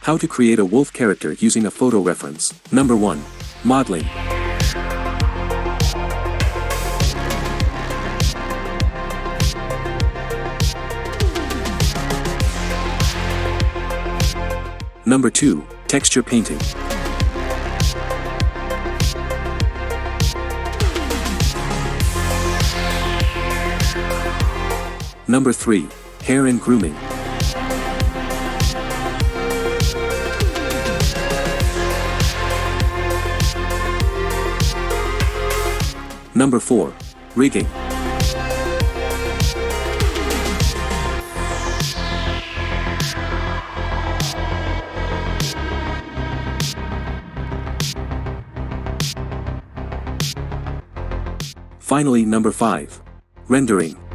How to create a wolf character using a photo reference. Number 1. Modeling. Number 2. Texture painting. Number 3. Hair and grooming. Number 4. Rigging. Finally, number 5. Rendering.